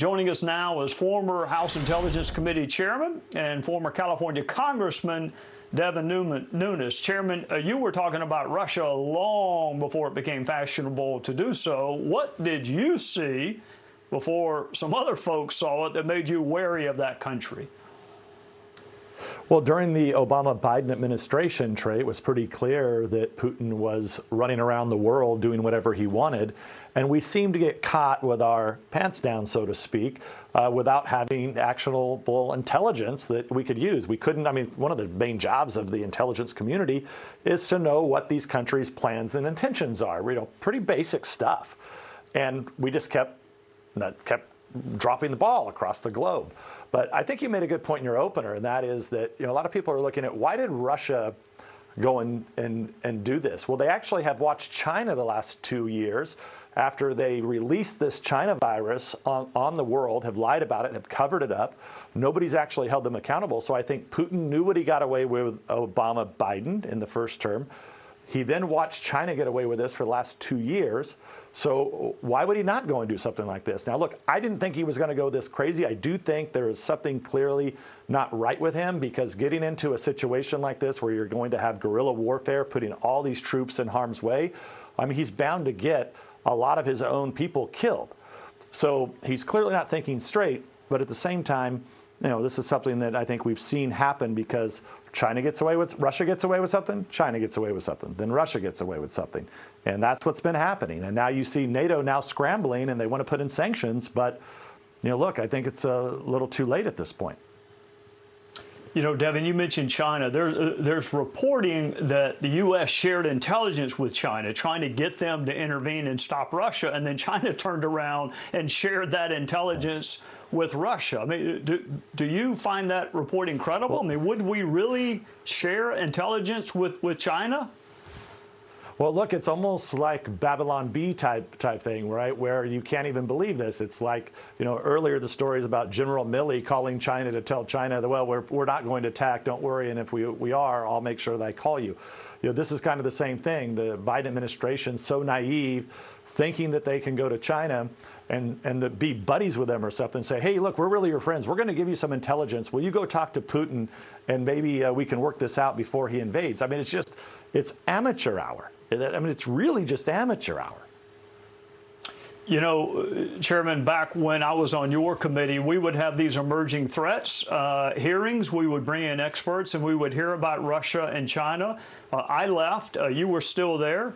Joining us now is former House Intelligence Committee Chairman and former California Congressman Devin Nunes. Chairman, you were talking about Russia long before it became fashionable to do so. What did you see before some other folks saw it that made you wary of that country? Well, during the Obama-Biden administration, Trey, it was pretty clear that Putin was running around the world doing whatever he wanted. And we seemed to get caught with our pants down, so to speak, without having actionable intelligence that we could use. We couldn't, I mean, one of the main jobs of the intelligence community is to know what these countries' plans and intentions are, pretty basic stuff. And we just kept dropping the ball across the globe. But I think you made a good point in your opener, and that is that a lot of people are looking at why did Russia go and do this? Well, they actually have watched China the last 2 years after they released this China virus on the world, have lied about it, have covered it up. Nobody's actually held them accountable. So I think Putin knew what he got away with Obama-Biden in the first term. He then watched China get away with this for the last 2 years. So why would he not go and do something like this? Now, look, I didn't think he was going to go this crazy. I do think there is something clearly not right with him, because getting into a situation like this where you're going to have guerrilla warfare, putting all these troops in harm's way, I mean, he's bound to get a lot of his own people killed. So he's clearly not thinking straight. But at the same time, this is something that I think we've seen happen because Russia gets away with something, China gets away with something, then Russia gets away with something. And that's what's been happening. And now you see NATO now scrambling and they want to put in sanctions. But, look, I think it's a little too late at this point. Devin, you mentioned China. There's reporting that the U.S. shared intelligence with China, trying to get them to intervene and stop Russia, and then China turned around and shared that intelligence with Russia. I mean, do you find that reporting credible? I mean, would we really share intelligence with China? Well, look, it's almost like Babylon Bee type thing, right, where you can't even believe this. It's like, earlier the stories about General Milley calling China to tell China that, well, we're not going to attack, don't worry, and if we are, I'll make sure that I call you. This is kind of the same thing. The Biden administration so naive, thinking that they can go to China and be buddies with them or something, say, hey, look, we're really your friends. We're going to give you some intelligence. Will you go talk to Putin and maybe we can work this out before he invades? I mean, it's amateur hour. I mean, it's really just amateur hour. Chairman, back when I was on your committee, we would have these emerging threats hearings. We would bring in experts and we would hear about Russia and China. I left. You were still there.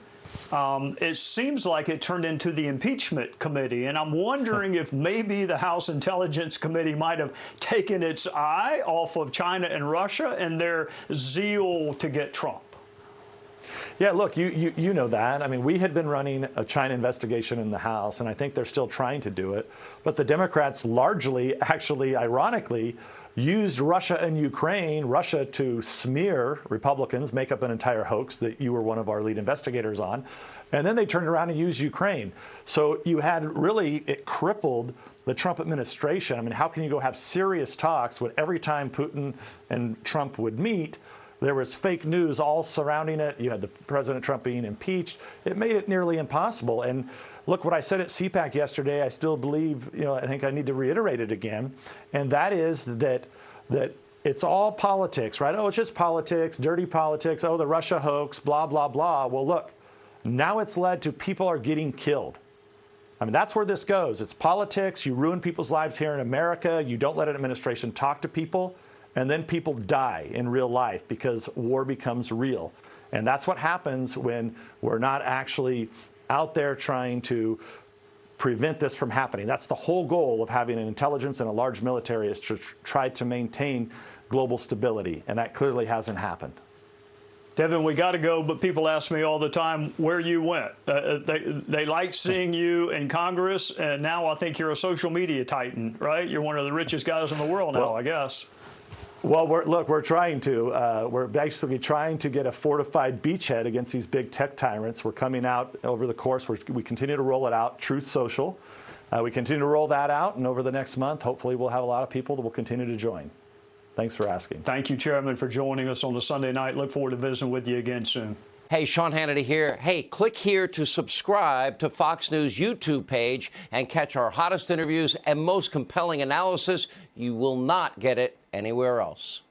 It seems like it turned into the impeachment committee, and I'm wondering if maybe the House Intelligence Committee might have taken its eye off of China and Russia and their zeal to get Trump. Yeah, look, you know that. I mean, we had been running a China investigation in the House, and I think they're still trying to do it. But the Democrats largely, actually, ironically, used Russia and Ukraine, Russia to smear Republicans, make up an entire hoax that you were one of our lead investigators on. And then they turned around and used Ukraine. So you had really, it crippled the Trump administration. I mean, how can you go have serious talks when every time Putin and Trump would meet, there was fake news all surrounding it. You had the President Trump being impeached. It made it nearly impossible. And look, what I said at CPAC yesterday, I still believe, I think I need to reiterate it again. And that is that it's all politics, right? Oh, it's just politics, dirty politics. Oh, the Russia hoax, blah, blah, blah. Well, look, now it's led to people are getting killed. I mean, that's where this goes. It's politics. You ruin people's lives here in America. You don't let an administration talk to people. And then people die in real life because war becomes real. And that's what happens when we're not actually out there trying to prevent this from happening. That's the whole goal of having an intelligence and a large military, is to try to maintain global stability. And that clearly hasn't happened. Devin, we got to go, but people ask me all the time where you went. They like seeing you in Congress, and now I think you're a social media titan, right? You're one of the richest guys in the world now, I guess. Well, we're trying to. We're basically trying to get a fortified beachhead against these big tech tyrants. We're coming out over the course. We continue to roll it out, Truth Social. We continue to roll that out, and over the next month, hopefully we'll have a lot of people that will continue to join. Thanks for asking. Thank you, Chairman, for joining us on the Sunday night. Look forward to visiting with you again soon. Hey, Sean Hannity here. Hey, click here to subscribe to Fox News YouTube page and catch our hottest interviews and most compelling analysis. You will not get it anywhere else.